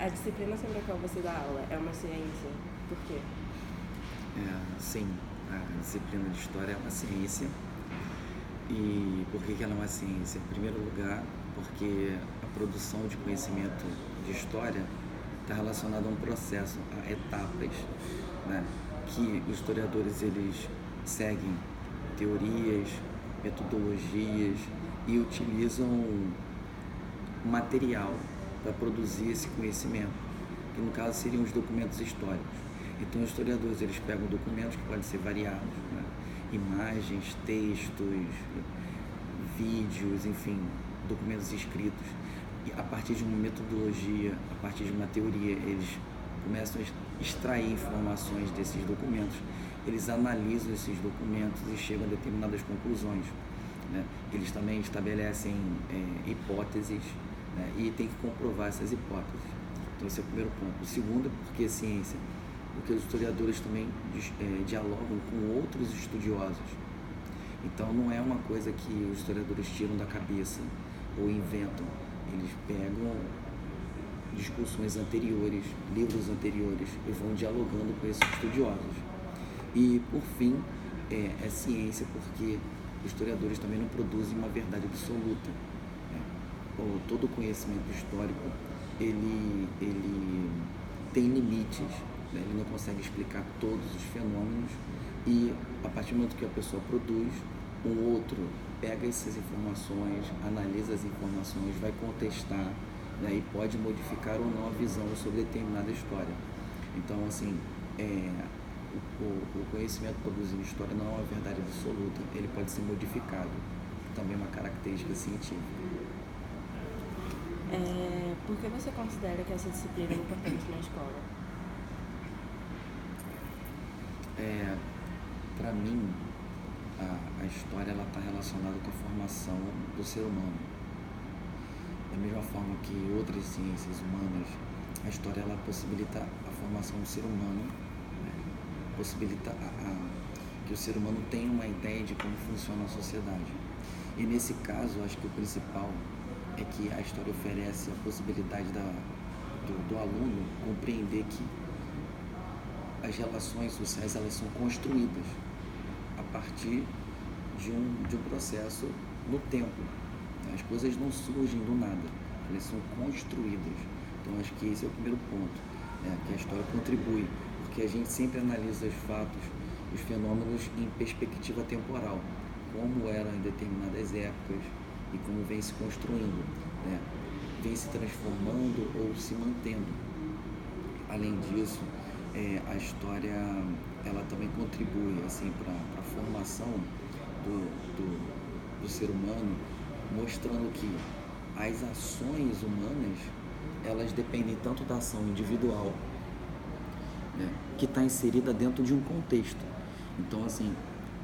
A disciplina sobre a qual você dá aula é uma ciência? Por quê? Sim, a disciplina de História é uma ciência. E por que ela é uma ciência? Em primeiro lugar, porque a produção de conhecimento de História está relacionada a um processo, a etapas, né? Que os historiadores eles seguem teorias, metodologias e utilizam material para produzir esse conhecimento, que no caso seriam os documentos históricos. Então os historiadores eles pegam documentos que podem ser variados, né? Imagens, textos, vídeos, enfim, documentos escritos, e a partir de uma metodologia, a partir de uma teoria, eles começam a extrair informações desses documentos, eles analisam esses documentos e chegam a determinadas conclusões, né? Eles também estabelecem hipóteses, né? E tem que comprovar essas hipóteses. Então esse é o primeiro ponto. O segundo, porque ciência, porque os historiadores também dialogam com outros estudiosos. Então não é uma coisa que os historiadores tiram da cabeça ou inventam. Eles pegam discussões anteriores, livros anteriores e vão dialogando com esses estudiosos. E por fim, é ciência porque os historiadores também não produzem uma verdade absoluta, né? Todo conhecimento histórico ele tem limites, né? Ele não consegue explicar todos os fenômenos, e a partir do momento que a pessoa produz, um outro pega essas informações, analisa as informações, vai contestar, né? E pode modificar ou não a visão sobre determinada história. Então, assim, o conhecimento produzido em história não é uma verdade absoluta, ele pode ser modificado, também é uma característica científica. Por que você considera que essa disciplina é importante na escola? Para mim, a história está relacionada com a formação do ser humano. Da mesma forma que outras ciências humanas, a história ela possibilita a formação do ser humano, né? Possibilita que o ser humano tenha uma ideia de como funciona a sociedade. E nesse caso, acho que o principal é que a história oferece a possibilidade do aluno compreender que as relações sociais elas são construídas a partir de um processo no tempo. As coisas não surgem do nada, elas são construídas. Então acho que esse é o primeiro ponto, que a história contribui, porque a gente sempre analisa os fatos, os fenômenos em perspectiva temporal, como eram em determinadas épocas e como vem se construindo, né? Vem se transformando ou se mantendo. Além disso, a história ela também contribui assim, para a formação do ser humano, mostrando que as ações humanas elas dependem tanto da ação individual, né, que está inserida dentro de um contexto. Então, assim,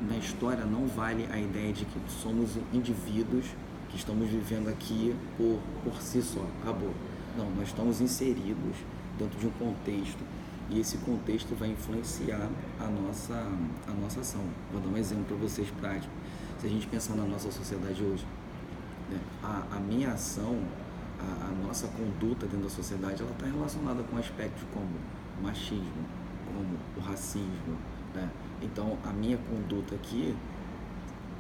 na história não vale a ideia de que somos indivíduos que estamos vivendo aqui por si só, acabou. Não, nós estamos inseridos dentro de um contexto e esse contexto vai influenciar a nossa ação. Vou dar um exemplo para vocês prático. Se a gente pensar na nossa sociedade hoje, né, a minha ação, a nossa conduta dentro da sociedade, ela está relacionada com aspectos como o machismo, como o racismo, né? Então, a minha conduta aqui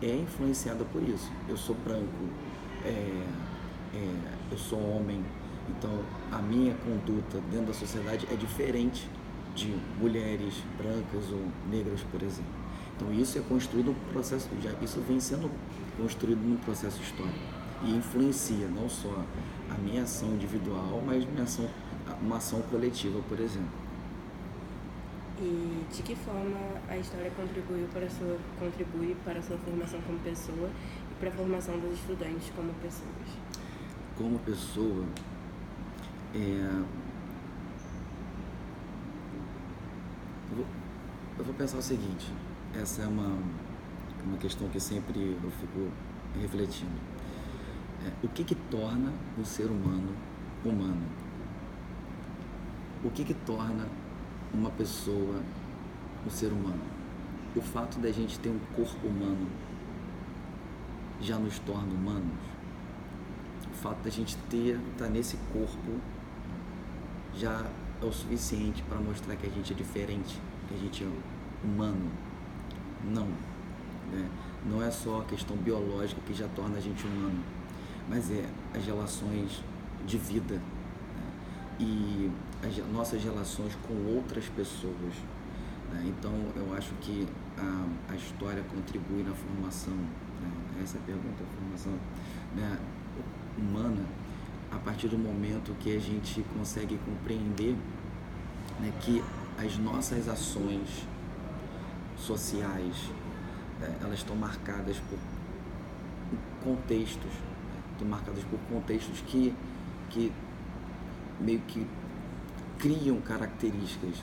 é influenciada por isso. Eu sou branco, eu sou homem, então a minha conduta dentro da sociedade é diferente de mulheres brancas ou negras, por exemplo. Então isso é construído no processo, isso vem sendo construído num processo histórico e influencia não só a minha ação individual, mas uma ação coletiva, por exemplo. E de que forma a história contribui para a sua formação como pessoa e para a formação dos estudantes como pessoas? Como pessoa, eu vou pensar o seguinte, essa é uma questão que sempre eu fico refletindo. O que torna o ser humano humano? O que torna uma pessoa um ser humano? O fato da gente ter um corpo humano já nos torna humanos? O fato da gente estar nesse corpo já é o suficiente para mostrar que a gente é diferente, que a gente é humano. Não, né? Não é só a questão biológica que já torna a gente humano, mas é as relações de vida, né? E as nossas relações com outras pessoas, né? Então eu acho que a história contribui na formação, né? Essa é a pergunta, a formação, né, humana, a partir do momento que a gente consegue compreender, né, que as nossas ações sociais, elas estão marcadas por contextos, que meio que criam características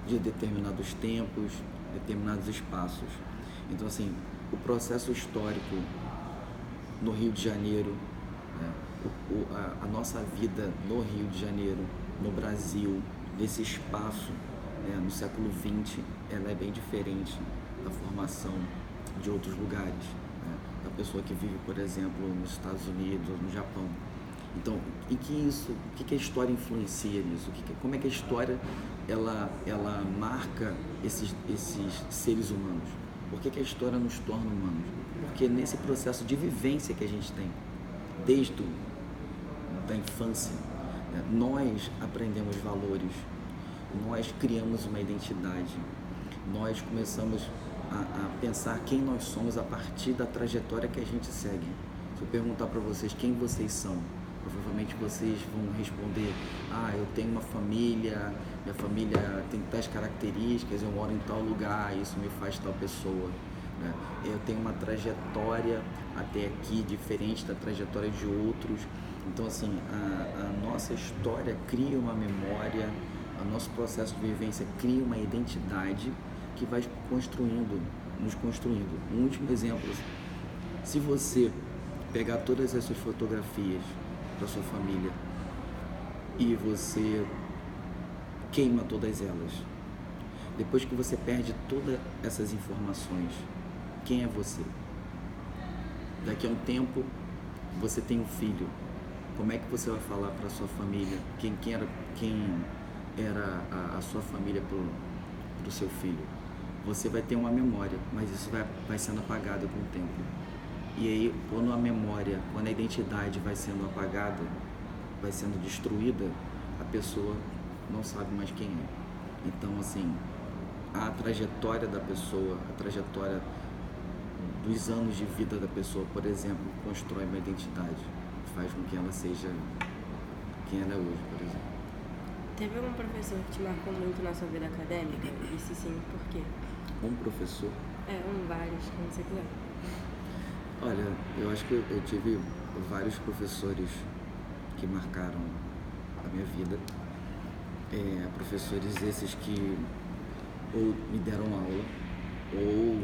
de determinados tempos, determinados espaços. Então, assim, o processo histórico no Rio de Janeiro, né, a nossa vida no Rio de Janeiro, no Brasil, nesse espaço, né, no século XX, ela é bem diferente da formação de outros lugares, né, da pessoa que vive, por exemplo, nos Estados Unidos ou no Japão. Então, o que a história influencia nisso? Como é que a história ela marca esses seres humanos? Por que a história nos torna humanos? Porque nesse processo de vivência que a gente tem, desde da infância, né, nós aprendemos valores, nós criamos uma identidade, nós começamos a pensar quem nós somos a partir da trajetória que a gente segue. Se eu perguntar para vocês quem vocês são, provavelmente vocês vão responder: eu tenho uma família, minha família tem tais características, eu moro em tal lugar, isso me faz tal pessoa, né? Eu tenho uma trajetória até aqui diferente da trajetória de outros. Então, assim, a nossa história cria uma memória, o nosso processo de vivência cria uma identidade que vai nos construindo. Um último exemplo: se você pegar todas essas fotografias da sua família e você queima todas elas, depois que você perde todas essas informações, quem é você? Daqui a um tempo você tem um filho, como é que você vai falar para a sua família quem era a sua família para o seu filho? Você vai ter uma memória, mas isso vai sendo apagado com o tempo. E aí, quando a identidade vai sendo apagada, vai sendo destruída, a pessoa não sabe mais quem é. Então, assim, a trajetória da pessoa, a trajetória dos anos de vida da pessoa, por exemplo, constrói uma identidade, faz com que ela seja quem ela é hoje, por exemplo. Teve algum professor que te marcou muito na sua vida acadêmica? E se sim, por quê? Um professor? Vários, como você quiser. Olha, eu acho que eu tive vários professores que marcaram a minha vida. Professores esses que ou me deram aula, ou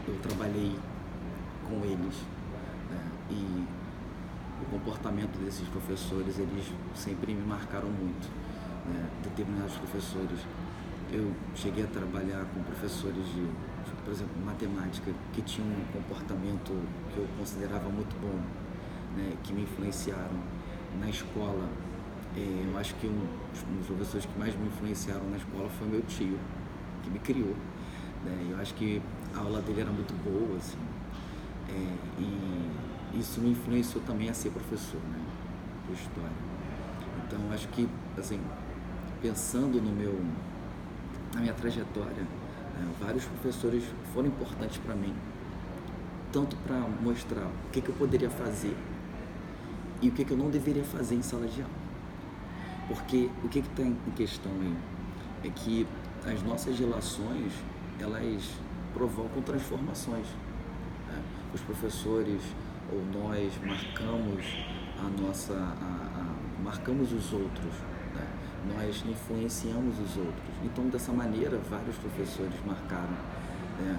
eu trabalhei com eles, né? E o comportamento desses professores, eles sempre me marcaram muito, né? Determinados professores. Eu cheguei a trabalhar com professores por exemplo, matemática, que tinham um comportamento que eu considerava muito bom, né, que me influenciaram. Na escola, eu acho que um dos professores que mais me influenciaram na escola foi meu tio, que me criou, né? Eu acho que a aula dele era muito boa, assim, e isso me influenciou também a ser professor, né, de história. Então, acho que, assim, pensando na minha trajetória, vários professores foram importantes para mim, tanto para mostrar o que eu poderia fazer e o que eu não deveria fazer em sala de aula. Porque o que está em questão aí é que as nossas relações, elas provocam transformações, né? Os professores ou nós marcamos os outros, né? Nós influenciamos os outros. Então, dessa maneira, vários professores marcaram, né?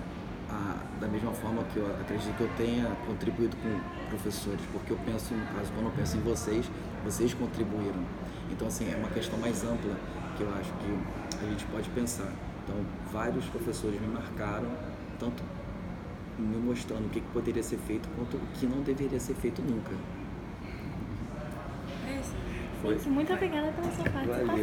Da mesma forma que eu acredito que eu tenha contribuído com professores, porque eu penso, no caso, quando eu penso em vocês contribuíram. Então, assim, é uma questão mais ampla que eu acho que a gente pode pensar. Então, vários professores me marcaram, tanto me mostrando o que poderia ser feito, quanto o que não deveria ser feito nunca. Muito obrigada pela sua participação. Valeu.